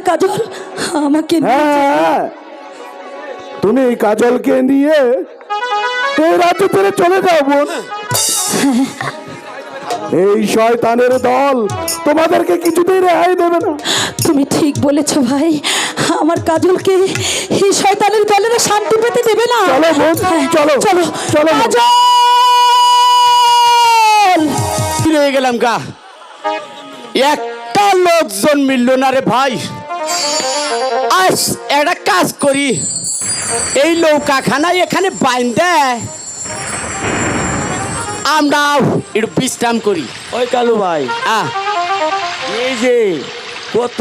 কাজল আমাকে হ্যাঁ, তুমি এই কাজলকে নিয়ে এই রাতে ফিরে চলে যাও বোন। এই শয়তানের দল তোমাদেরকে কিছুতেই রেহাই দেবে না। তুমি ঠিক বলেছো ভাই, আমার কাজলকে এই শয়তানের দলেরা শান্তি পেতে দেবে না। চলো বোন, চলো চলো চলো বোন। কাজল! রয়ে গেলাম গা, একটা লোকজন মিলল না রে ভাই। আজ একটা কাজ করি, এই নৌকাখানায় এখানে বাইন্দে আমরা একটু বিশ্রাম করি। ওই কালু ভাই, এই যে কত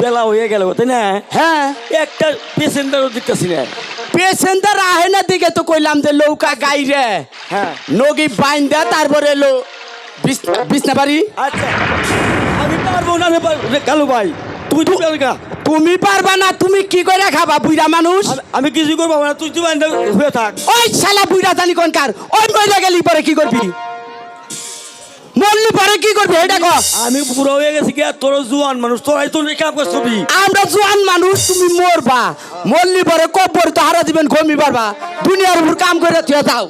বেলা হয়ে গেল তাই না? হ্যাঁ, একটা পেসেন্জারও দেখতেছি না। পেসেঞ্জার আহে না দিকে তো কইলাম যে নৌকা গাইরে হ্যাঁ, নগি বাইন্দে তারপরে এলো বিছনা বাড়ি। আচ্ছা আমি পারবো না রে কালু ভাই, তুই তো পারগা। তুমি পারবা না? তুমি কি করে খাবা বুইরা মানুষ? আমি কিছু করবো না, তুই তুই হয়ে থাক। ওই শালা বুইরা জানি কোনকার, ওই মরে গেলি পরে কি করবি? মরলি পরে কি করবি এটা কর। আমি বুড়ো হয়ে গেছি কি, আর তোর জোয়ান মানুষ, তোরাই তো কাম করছবি। আমরা জোয়ান মানুষ, তুমি মরবা। মরলি পরে কবর তো হারা দিবেন, ঘুমি পারবা। দুনিয়ার উপর কাম করে তুই যাও।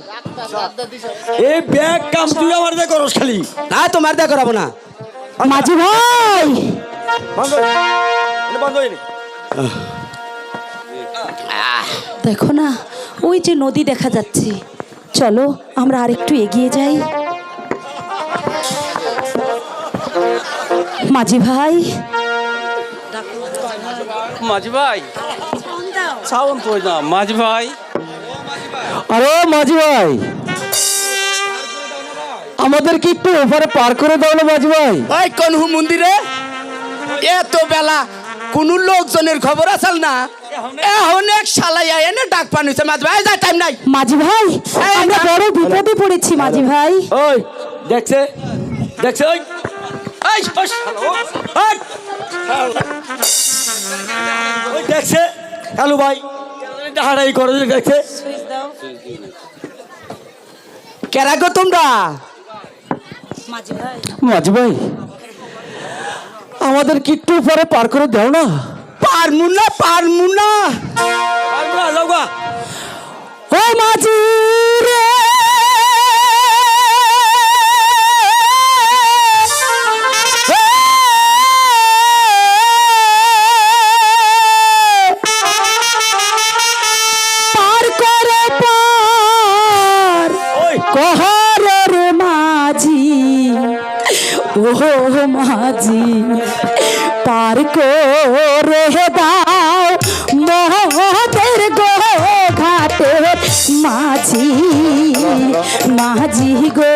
এই ব্যাগ কাম তুই আমার দিয়ে করস খালি। না তোমার দেখা করাবো না। মাঝি ভাই, বন্ধ বন্ধ হয়নি। দেখো না ওই যে নদী দেখা যাচ্ছে, চলো আমরা আরেকটু এগিয়ে যাই। মাঝি ভাই, মাঝি ভাই, সাউন্ড কই না মাঝি ভাই? আরে মাঝি ভাই, আমাদের কি একটু ওপারে পার করে দাও না মাঝি ভাই? ওই কোন মন্দিরে এত বেলা কোন লোকজনের খবর আসল না? এখন এক শালাইয়া এনে ডাক পানিছে মাঝ ভাই, যা টাইম নাই। মাঝি ভাই, আমরা বড় বিপদে পড়েছি মাঝি ভাই। ওই দেখছে দেখছে, ওই এই ওই, ওই দেখছে কালু ভাই, হারাই করে দেখছে। কেরা গো তোমরা? মাঝি ভাই, আমাদের কি একটু ওপারে পার করে দাও না? পারমু না, পারমু না। যাওগা ও মাঝি রে, পার করে পার ওই কহর রে মাঝি, ও মাঝি পার করে দাও মহতের গো ঘাটে মাঝি, মাঝি গো।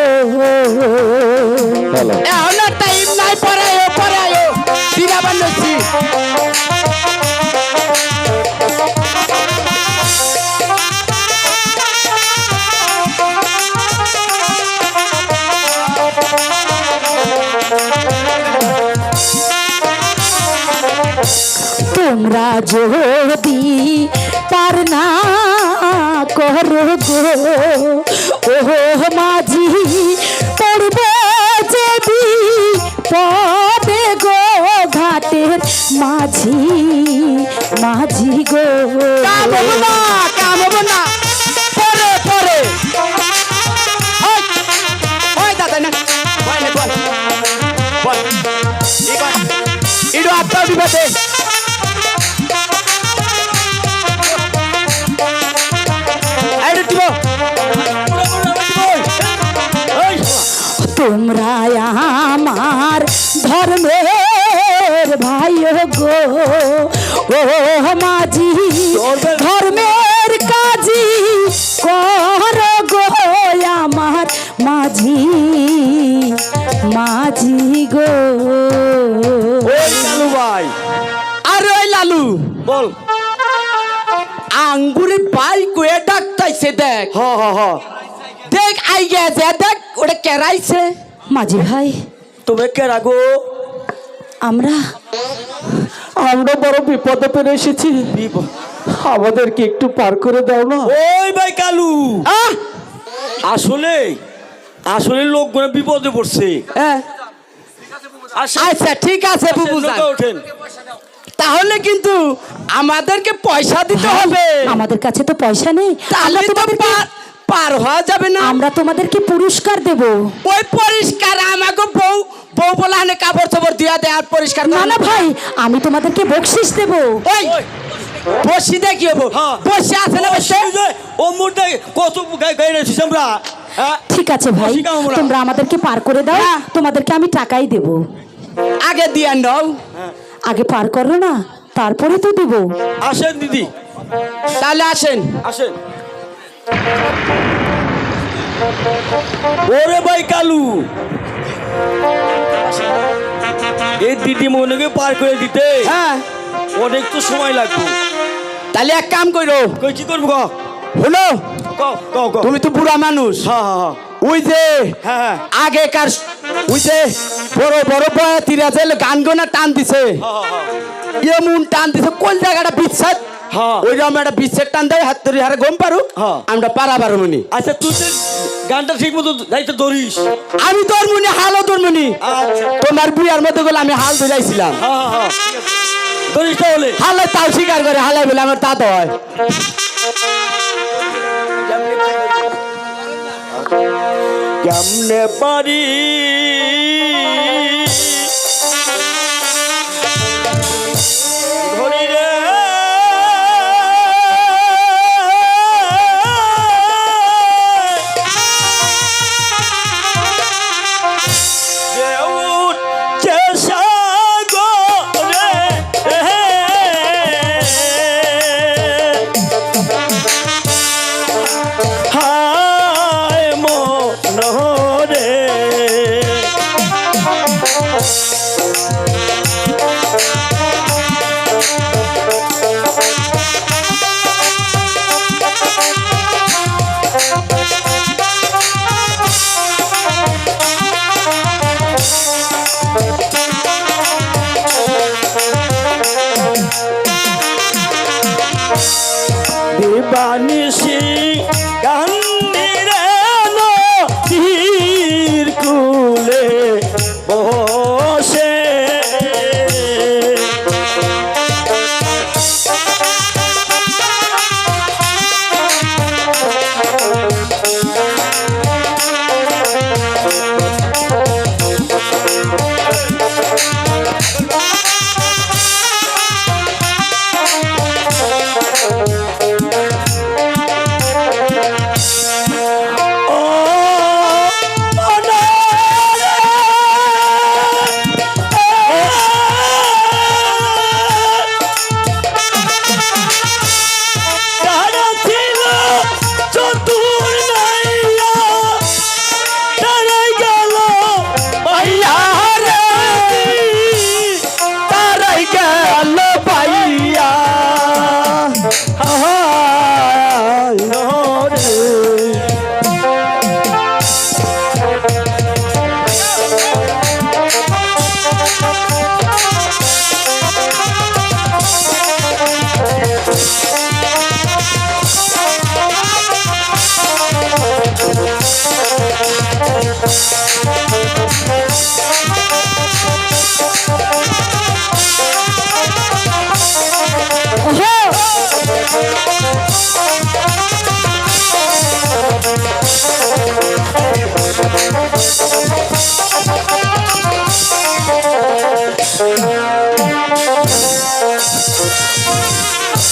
এখন টাইম নাই, পরে আয়ো, পরে আয়ো। দিরা বান্নছি তোমরা যদি পার না করো গো, ও মাঝি পড়বে যদি পদে গো ঘাটের মাঝি, মাঝি গো। কাম হবো না, কাম হবো না। পরে পরে ওই, ওই দাদা না, ওই নে বল বল, ইডো আপনার বিপদে। তোমরা আমার ধর্মের ভাই গো, ও মাঝি ধর্মের কাজী কর গো আমার মাঝি, মাঝি গো। ওই কালু ভাই, আর ওই লালু বল। আঙ্গুরে পাই কয়ে ডাকতাইছে, দেখ হ হ হ, দেখ আই গেছে, দেখ ওটা কেরাইছে। মাঝি ভাই, তুমি কে রাখো? আমরা বড় বিপদে পেরে এসেছি, আমাদেরকে একটু পার করে দাও না? ওই ভাই কালু, আসলে আসলে লোকগুলো বিপদে পড়ছে। হ্যাঁ আসেন, আচ্ছা ঠিক আছে বুবু নৌকা যান। ওঠেন। তা তাহলে কিন্তু আমাদেরকে পয়সা দিতে হবে। আমাদের কাছে তো পয়সা নেই, তাহলে আমরা তো তোমাদেরকে- পার হওয়া যাবে না। আমরা তোমাদেরকে পুরস্কার দেব। ওই পরিষ্কার আমাকে বউ বউ বলা হানে কাপড় চোপড় দিয়া দেয় আর পরিষ্কার না করে না ভাই, আমি তোমাদেরকে বকশিস দেব। ওই বসি দেখি হবো হ্যাঁ। বসে আছে না বসে ও মুহূর্তে কত গাই রেছিস আমরা, হ্যাঁ? ঠিক আছে ভাই, বসি কাম আমরা। তোমরা আমাদেরকে পার করে দাও, হ্যাঁ। তোমাদেরকে আমি টাকাই দেব। আগে দিয়ে দাও। আগে পার করো না, তারপরে তো দেব। আসেন দিদি, তাহলে আসেন। আসেন। ওরে ভাই কালু, এই দিদি মনেকে পার করে দিতে হ্যাঁ অনেক তো সময় লাগবে। তাহলে এক কাম করো, কই কি করবো ক হলো ক ক ক তুমি তো বুড়া মানুষ। হ্যাঁ হ্যাঁ ওই যে হ্যাঁ হ্যাঁ আগেকার ওই যে বড় বড় বয়াতিরা যে গান গোনা টান দিছে, এমন টান দিছে কোন জায়গাটা বিচ্ছেদ, হ্যাঁ। ওই রকম একটা বিচ্ছেদ টান দেয় হাত ধরে হারে গম পারু, হ্যাঁ। আমরা পারা পারো মনি। আচ্ছা তুই তো গানটা ঠিক মতো দায়িত্ব ধরিস। আমি তোর মনি হালও তোর মনি, আচ্ছা তোমার বিয়ার মধ্যে গেলে আমি হাল ধরাইছিলাম, হ্যাঁ হ্যাঁ ধরিস তাহলে। হালে তাও স্বীকার করে হালাই বলে আমার তা তো হয়। কেমনে পারি ধরি রে হায় মনোরে দিবানিশি কান্দিরে নদীর কূলে বসে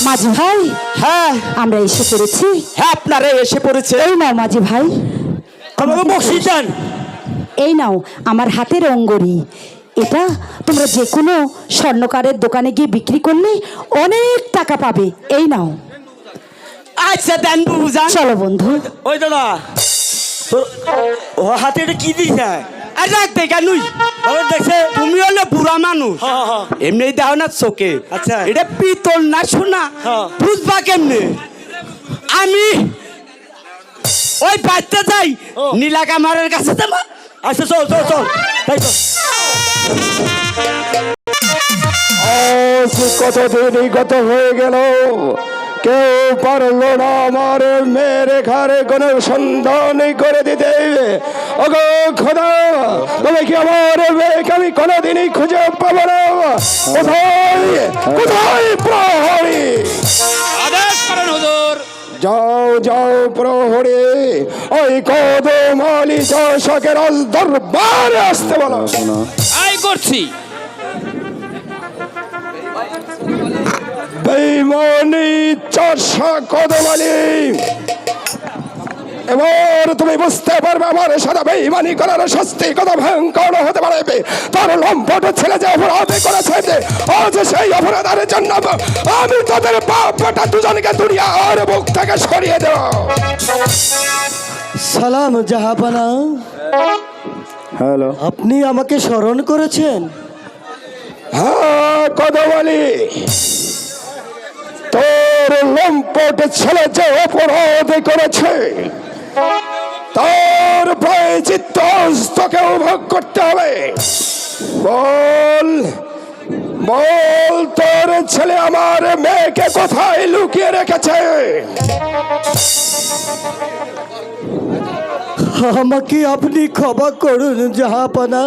মাঝি ভাই, হ্যাঁ আমরা এসে পড়েছি। হ্যাঁ আপনারা এসে পড়েছে। এই নাও মাঝি ভাই, আমাকে বকশিস দেন। এই নাও আমার হাতের অঙ্গরি। এটা তোমরা যে কোনো স্বর্ণকারের দোকানে গিয়ে বিক্রি করলে অনেক টাকা পাবে। এই নাও। আচ্ছা দেন বুঝান। চলো বন্ধু। ওই দাদা তোর ও হাতে এটা কি দিস না? আর রাখ দেখা নুই বাবা দেখছে তুমি হলে বুড়া মানুষ, হ্যাঁ হ্যাঁ এমনি দাও না চোখে। আচ্ছা। এটা পিতল না শোনা, হ্যাঁ। বুঝবা কেমনে? আমি ওই বাচ্চা যাই ও। নীলা কামারের কাছে যাবা। আচ্ছা চল চল চল তাই চল। আজ কতদিনই গত হয়ে গেল, কেউ পারলো না আমার মেয়ের ঘরে কোনো সন্ধান করে দিতে। ওগো খোদা, তুমি কি আমার মেয়েকে আমি কোনোদিনই খুঁজে পাবো না? কোথায় যাও প্রহরে ওই কদমালি চাষাকে রাজ দরবারে আসতে বলো। আই করছি। বেঈমানি চাষা কদমালি, এবার তুমি বুঝতে পারবে আমার সাথে বেঈমানি করার শাস্তি কত ভয়ঙ্কর হতে পারে। তার লম্পট ছেলে যে অপরাধ করেছে, আজ সেই অপরাধের জন্য আমি তাদের বাপ বেটা দুজনকে দুনিয়া আর বুক থেকে সরিয়ে দেব। সালাম জাহাপানা, হ্যালো, আপনি আমাকে স্মরণ করেছেন? হ্যাঁ কদমালি, তোর লম্পট ছেলে যে অপরাধ করেছে তার প্রায়শ্চিত্ত তোকে ভোগ করতে হবে। বল বল, তোর ছেলে আমার মেয়েকে কোথায় লুকিয়ে রেখেছে? আমাকে আপনি ক্ষমা করুন জাহাপানা,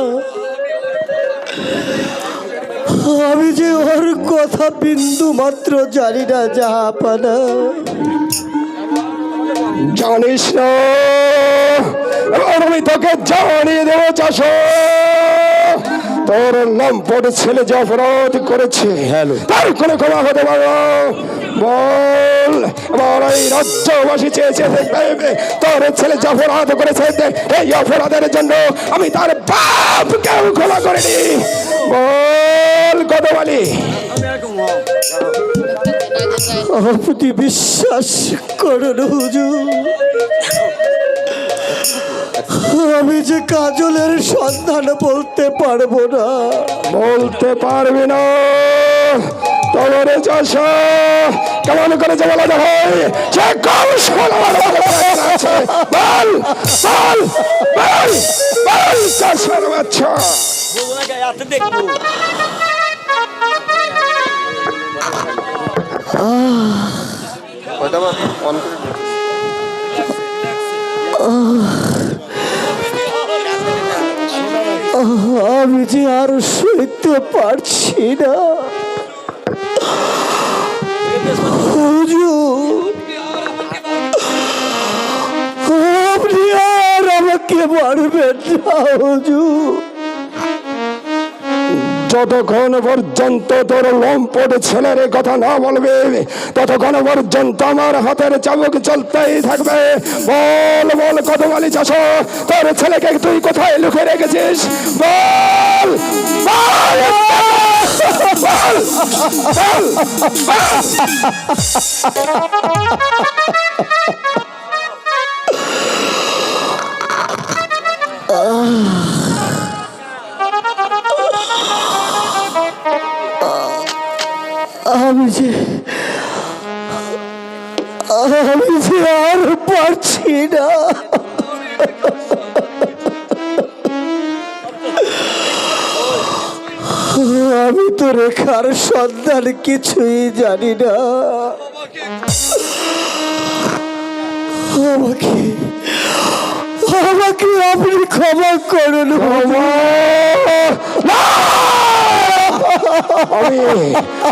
আমি যে ওর কথা বিন্দু মাত্র জানি না জাহাপানা। জানিস না? এবার আমি তোকে জানিয়ে দেবো চাষ, তোর লম্পট ছেলে যে অপরাধ করেছে তার কোনো ক্ষমা হতে পারে না। বল, এবার এই রাজ্যবাসী চেয়েছে দেখবে তোর ছেলে যে অপরাধ করেছে, এই অপরাধের জন্য আমি তার বাপকেও ক্ষমা করিনি। বল কদমালি। আপনি বিশ্বাস করুন হুজুর, আমি যে কাজলের সন্ধান বলতে পারবো না। বলতে পারবি না? তোমার চাষা কেমন করে যে বলা হয় সে কৌশল আমার মাথায় আছে। বল বল বল বল চাষার বাচ্চা। দেখবো আমি যে আর সইতে পারছি না হুজুর, আপনি আর আমাকে মারবেন না হুজুর। যতক্ষণ পর্যন্ত তোর লম্পট ছেলের কথা না বলবে ততক্ষণ পর্যন্ত আমার হাতের চাবুক চলতেই থাকবে। বল বল কদমালি চাষ, তোর ছেলেকে তুই কোথায় লুকিয়ে রেখেছিস? বল বল বল বল আমি যে আর পারছি না। আমি তো রেখার সন্ধান কিছুই জানি না। আমাকে আমাকে আপনি ক্ষমা করুন।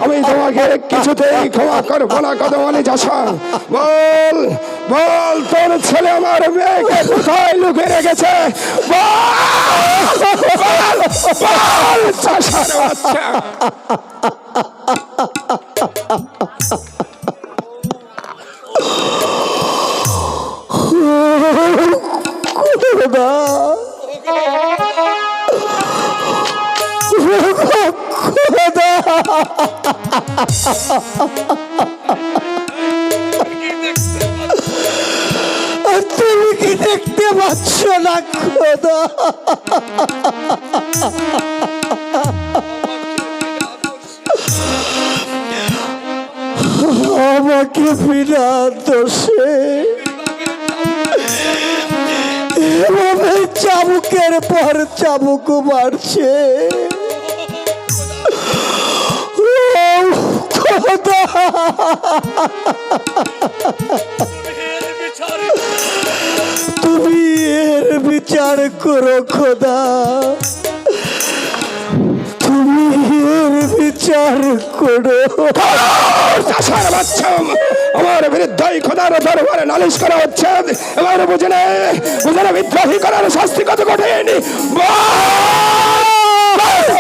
আমি তোমাকে কিছুতেই ক্ষমা করবো না কদমালি চাষা। বল বল, তোর ছেলে আমার মেয়েকে কোথায় লুকিয়ে রেখেছে? বল বল বল চাষার বাচ্চা। তুমি কি দেখতে পাচ্ছ না খোদা? আমাকে বিনা দোষে এভাবে চাবুকের পর চাবুক মারছে। খোদা, তুমি এর বিচার করো খোদা, তুমি এর বিচার করো। করো। চাষার বাচ্চা আমার বিরুদ্ধে খোদার দরবারে নালিশ করা হচ্ছে। এবার বুঝে নে বিদ্রোহী করার শাস্তি কত কঠিন।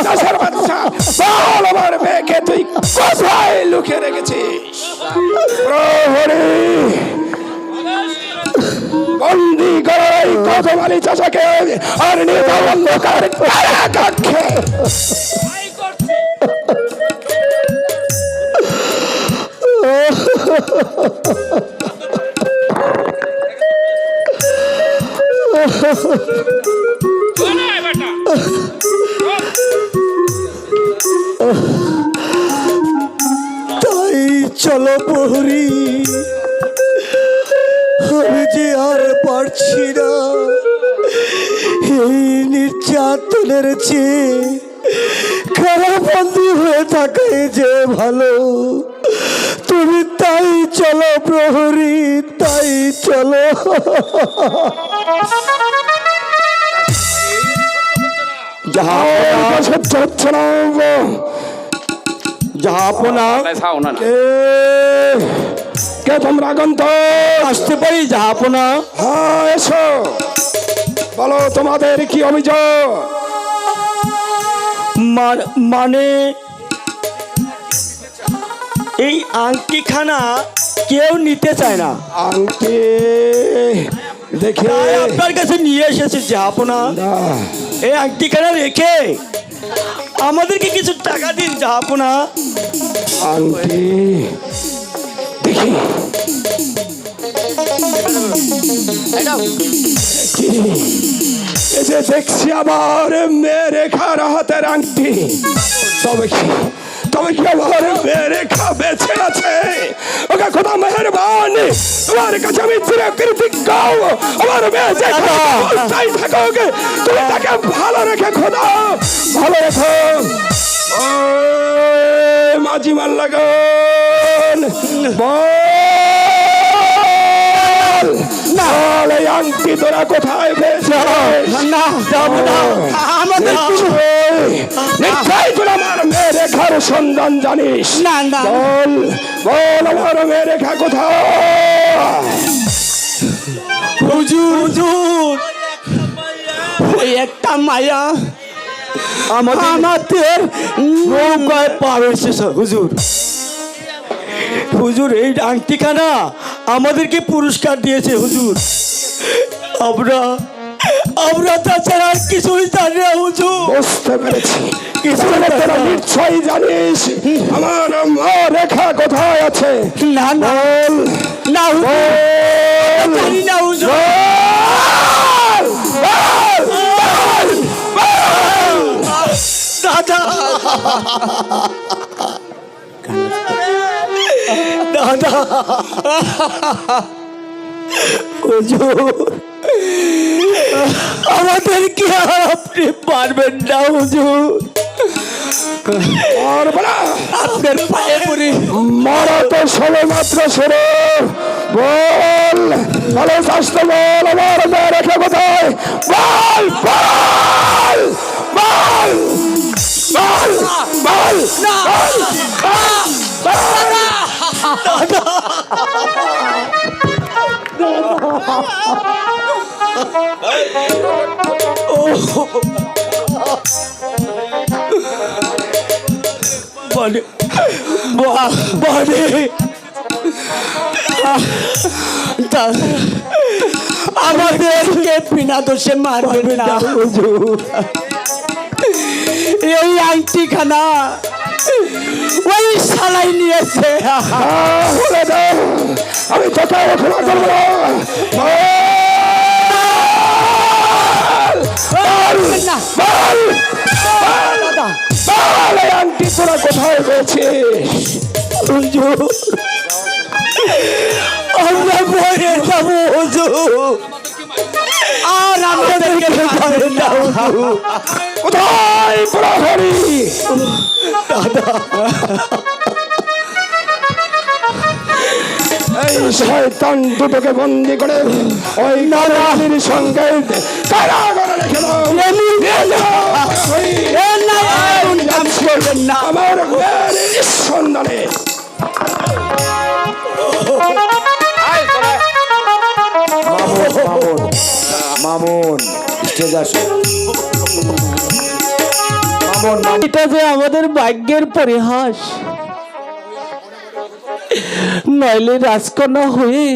চাষার বাচ্চা বল আমার মেয়েকে তুই কোথায় লুকিয়ে রেখেছিস? প্রহরী বন্দি করো এই কদমালি চাষাকে আর নিয়ে যাও অন্ধকার কারাকক্ষে। তাই চলো প্রহরী, আমি যে আর পারছি না। এই নির্যাতনের চেয়ে কারাবন্দী হয়ে থাকাই যে ভালো। তুমি তাই চলো প্রহরী, তাই চলো। সহ্য হচ্ছে না। জাহাপনা, কে তোমরা আগন্তক? আসতে পারি জাহাপনা? হ্যাঁ এসো, বলো তোমাদের কি অভিযোগ? মানে এই আংটিখানা কেউ নিতে চায় না। আংটি দেখে তাই আপনার কাছে নিয়ে এসেছি জাহাপনা। এই আংটিখানা রেখে আমাদেরকে কিছু টাকা দিন জাহাপনা। আংটি দেখি এই যে দেখছি আবার মেরে খার হাতের আংটি। তবে কি আমার মেরে খা বেঁচে আছে? ওকে খোদা মেহেরবান, তোমার কাছে আমি চিরকৃতজ্ঞ। আমার মেয়ে যে অবস্থায় থাকুক, তুমি তাকে ভালো রেখে খোদা ভালো রেখো। মাঝি মাল্লাগন বল, এই আংটি তোরা কোথায় পেয়েছিস? না যাবো না, আমাদের নিশ্চয়ই তোরা আমার মেয়ে রেখার সন্ধান জানিস। না না, বল আমার মেয়ে রেখা কোথায়? হুজুর, ওই একটা মায়া আমাদের নৌকায় পার হয়েছে হুজুর। হুজুর এই আংটিখানা আমাদেরকে পুরস্কার দিয়েছে হুজুর। আমরা তাছাড়া আর কিছুই জানি না হুজুর। বুঝতে পেরেছি, তোরা নিশ্চয়ই জানিস আমার মা রেখা কোথায় আছে। না না না হুজুর, জানি না হুজুর। দাদা দাদা হুজুর, আমাদেরকে আর আপনি পারবেন না হুজুর। আপনার পায়ে পড়ি। মারা তো সবে মাত্র সরে বল, ভালো স্বাস্থ্য বল আমার মেয়ে রেখা কোথায়? বল বল বল বল বল আমাদেরকে বিনা দোষে মারবে না হুজুর। এই আংটিখানা ওই শালাই নিয়েছে। আমি তোকে ক্ষমা করবো না। আংটি তোরা কোথায় পেয়েছিস? আমরা ভয়ে যাবো হুজুর, আর আমাদেরকে ভয়ে না হুজুর। কোথায় প্রহরী? এই শয়তান দুটোকে বন্দি করে ওই নারীর সঙ্গে কারাগারে রেখে দাও নিয়ে যাও এ না, এমন কাজ করবেন না। আমার মেয়ের সন্ধানে। মামুন স্টেজ আসো। মামুন এটা যে আমাদের ভাগ্যের পরিহাস, নইলে রাজকন্যা হয়ে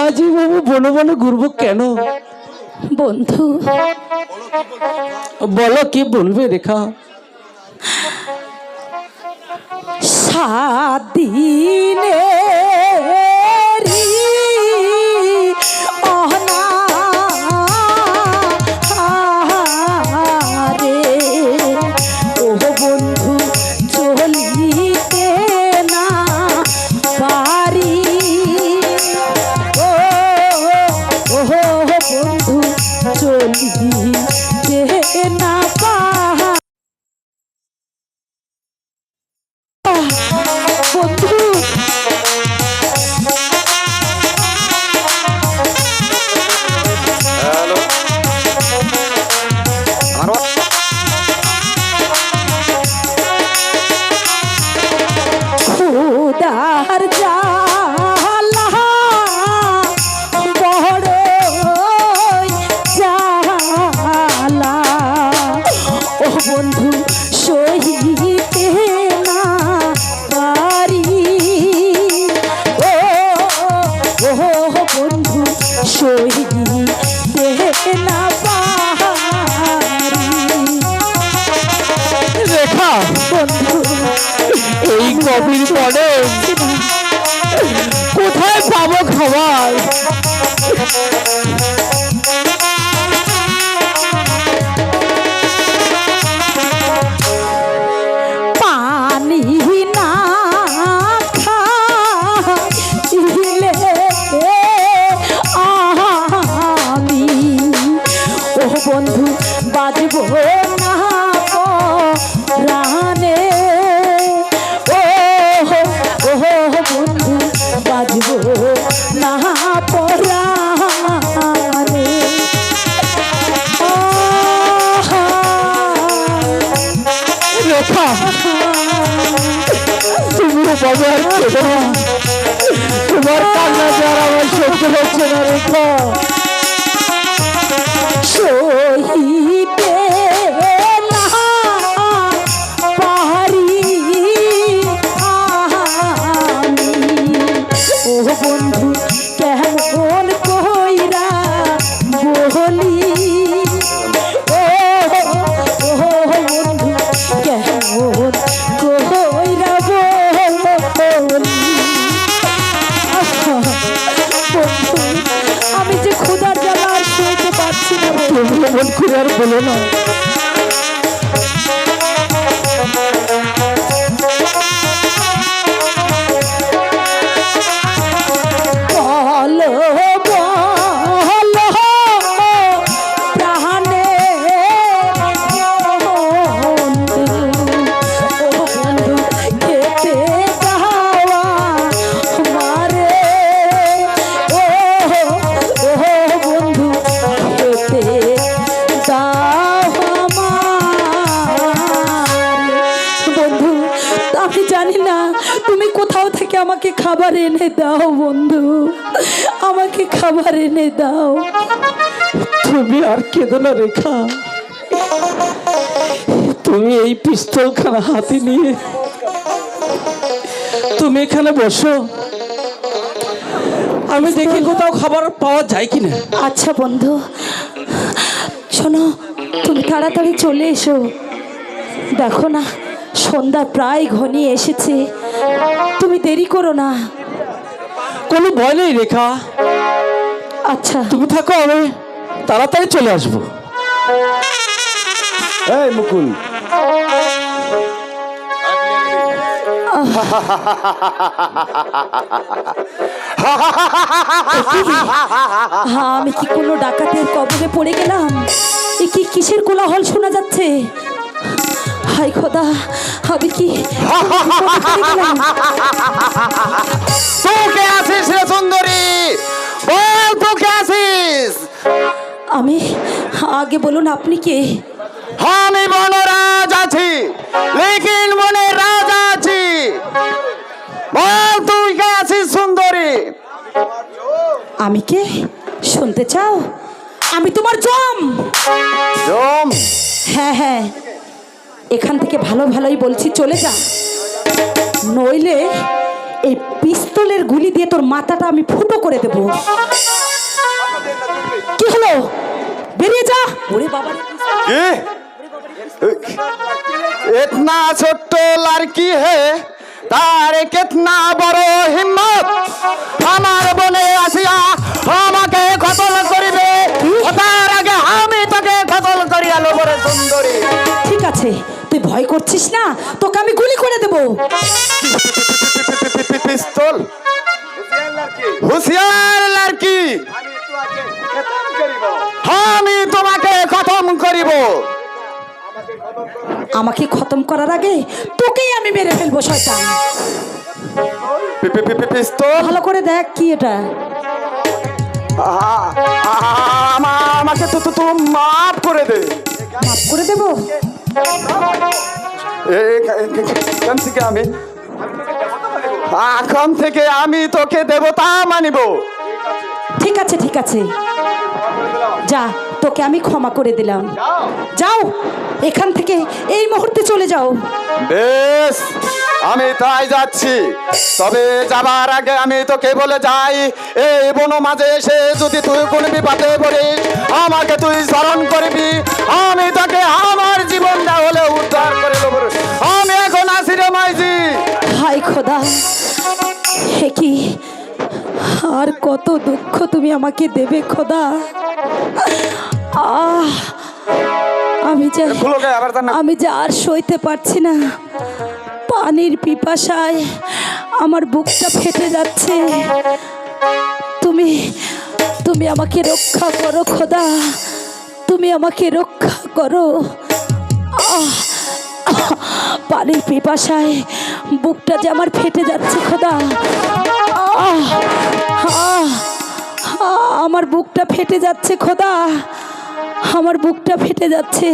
আজ এভাবে বনে বনে ঘুরবো কেন? বন্ধু, বলো কি বলবে রেখা? 7 দিনে বন্ধু চলিতে না পারি, ও বন্ধু চলিতে না পারি। বন্ধু, খুদার জ্বালা বড়ই জ্বালা, ও বন্ধু সহিতে না পারি, ও বন্ধু সহিতে না পারি। রেখা, বন্ধু, এই গভীর পরে কোথায় পাবো খাবার? পানি না খাইলে আমি, ও বন্ধু বাজবো না প্রাণে, ও বন্ধু বাজবো না পরাণে। রেখা, তুমিও বাবা আর কেঁদো না। তোমার কান্না যার আমার সহ্য হচ্ছে না রেখা। সহিতে না পারি আমি, ও বন্ধু কেমন কইরা বলি, ও বন্ধু কেমন কইরা বলি। বন্ধু, আমি যে ক্ষুধার জ্বালা আর সইতে পারছি না বন্ধু। তুমি মন করে আর বলো না। বলো বলো প্রাণে বন্ধু, ও বন্ধু খেতে দাওয়া আমারে, ও বন্ধু খেতে দাও আমারে। বন্ধু, আমি জানি না তুমি কোথাও থেকে আমাকে খাবার এনে দাও বন্ধু, আমাকে খাবার এনে দাও। তুমি আর কেঁদো না রেখা। তুমি এই পিস্তলখানা হাতে নিয়ে তুমি এখানে বসো, আমি দেখি কোথাও খাবার পাওয়া যায় কিনা। আচ্ছা বন্ধু, শোনো, তুমি তাড়াতাড়ি চলে এসো। দেখো না, সন্ধ্যা প্রায় ঘনিয়ে এসেছে, তুমি দেরি করো না। কোনো ভয় নেই রেখা, আচ্ছা তুমি থাকো, আমি তাড়াতাড়ি চলে আসবো। এই মুকুল, হ্যাঁ, আমি কি কোনো ডাকাতের কবলে পড়ে গেলাম? এ কি কিসের কোলাহল শোনা যাচ্ছে? হায় খোদা, আমি কি বিপদে পড়ে গেলাম? তোকে আছিস রে সুন্দরী, বল তোকে আছিস। আমি আগে বলুন আপনি কে? আমি বনরাজ আছি, লেকিন বনের রাজা আছি। বল তুই কে আছিস সুন্দরী? আমি কে শুনতে চাও? আমি তোমার জম। জম? হ্যাঁ হ্যাঁ, এখান থেকে ভালো ভালোই বলছি চলে যা, নইলে এই পিস্তলের গুলি দিয়ে তোর মাথাটা আমি ফুটো করে দেব। কি হলো? বেরিয়ে যা। ওরে বাবা রে, इतना छोट्ट लड़की है तार कितना बड़ हिम्मत, আমার বনে আসিয়া আমাকে কতল করিবে, তার আগে আমি তোকে কতল করিয়া লব রে সুন্দরী। ঠিক আছে, তুই ভয় করছিস না, তোকে আমি গুলি করে দেব। পিস্তল? হুঁশিয়ার লড়কি, আমি তোমাকে খতম করিব। আমাকে খতম করার আগে তোকেই আমি মেরে ফেলবো শয়তান। পিস্তল? ভালো করে দেখ কি এটা। আমাকে তো তো মাফ করে দে। মাফ করে দেব? এখান থেকে আমি এখন থেকে আমি তোকে দেবতা মানিব। ঠিক আছে ঠিক আছে, যা, তোকে আমি ক্ষমা করে দিলাম। যাও এখান থেকে, এই মুহূর্তে চলে যাও। বেশ, আমি তাই যাচ্ছি। তবে যাবার আগে আমি তোকে বলে যাই, এই বন মাঝে এসে যদি তুই কোন বিপদে পড়িস আমাকে তুই স্মরণ করবি, আমি তোকে আমার জীবনটা হলে উদ্ধার করে দেব। আমি এখন আসি রে মাইজি। হায় খোদা, হে কি আর কত দুঃখ তুমি আমাকে দেবে খোদা। আহ, আমি যে আর সইতে পারছি না, পানির পিপাসায় আমার বুকটা ফেটে যাচ্ছে। তুমি তুমি আমাকে রক্ষা করো খোদা, তুমি আমাকে রক্ষা করো। পানির পিপাসায় বুকটা যে আমার ফেটে যাচ্ছে খোদা। আমার বুকটা ফেটে যাচ্ছে খোদা, আমার বুকটা ফেটে যাচ্ছে।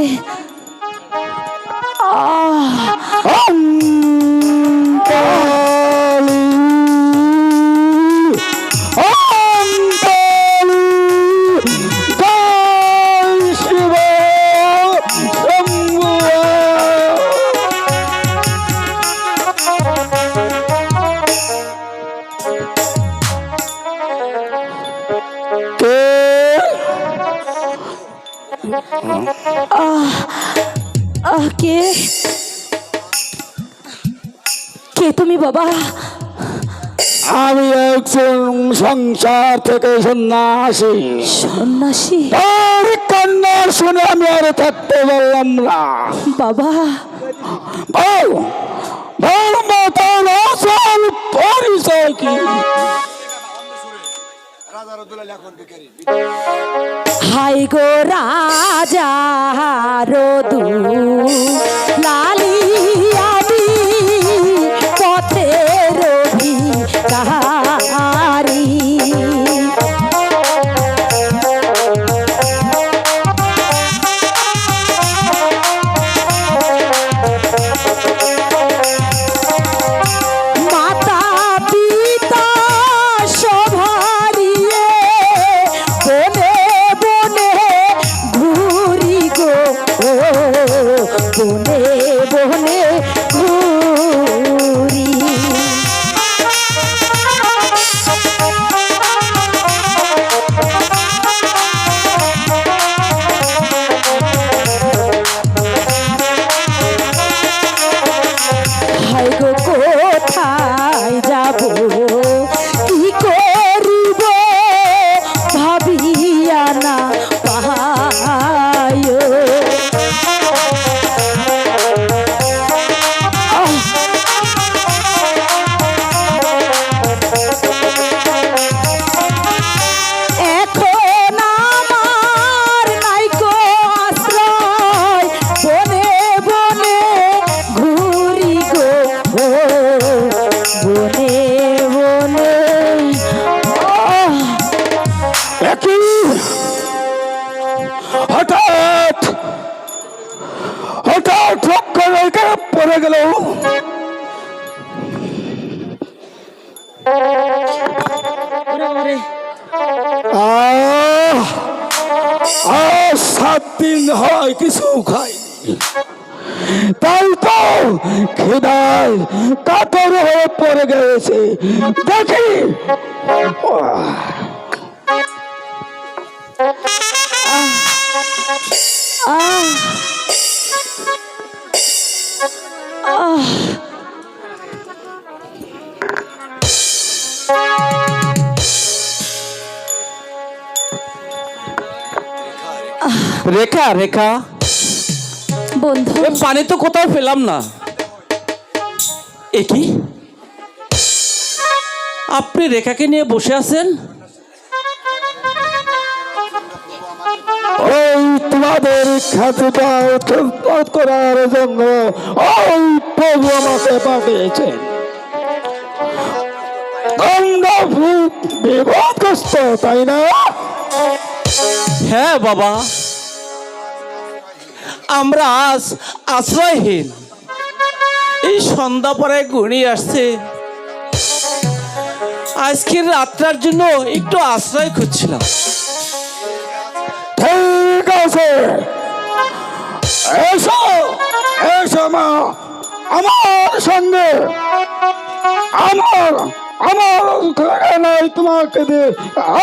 কে কে তুমি বাবা? আমি একজন সংসার থেকে সন্ন্যাসী। সন্ন্যাসী? তার কন্যা শুনে আমি আর থাকতে পারলাম না বাবা। বল বল তোর আসল পরিচয় কি? হাই গো রাজা রদু লালি আদি পথের ভিখারি, মাতা পিতা সভারিয়ে বনে বনে ঘুরি গো, বনে বনে ঘুরি। হায় গো কোথায় যাব, কি করিব ভাবিয়া না পায়। এখন আমার নাইকো আশ্রয়, বনে বনে ঘুরি গো, বনে বনে। একই হঠাৎ পড়ে গেল। ওরে বাবারে, আহ, আজ 7 দিন হয় কিছু খাই, তাই তো খিদায় কাতর হয়ে পড়ে গেছে। দেখি আহ আহ রেখা রেখা বন্ধু, এ পানি তো কোথাও পেলাম না। এ কি, আপনি রেখাকে নিয়ে বসে আছেন? ওই তোমাদের খ্যাতিটা উৎখাত করার জন্য ওই প্রভু আমাকে পাঠিয়েছেন। তোমরা বিপদগ্রস্ত, তাই না? হ্যাঁ বাবা, আমরা আজ আশ্রয়হীন। এই সন্ধ্যা পরে ঘনিয়ে আসছে, আজকের রাত্রার জন্য একটু আশ্রয় খুঁজছিলাম। ঠিক আছে, এসো এসো মা আমার সঙ্গে। আমার আমার নাই তোমাকে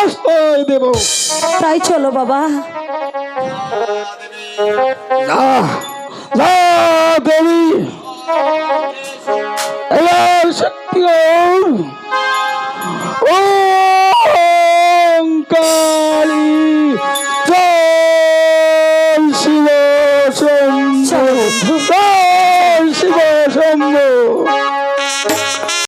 আশ্রয় দেব। তাই চলো বাবা। না না দেবী, এবার সত্যি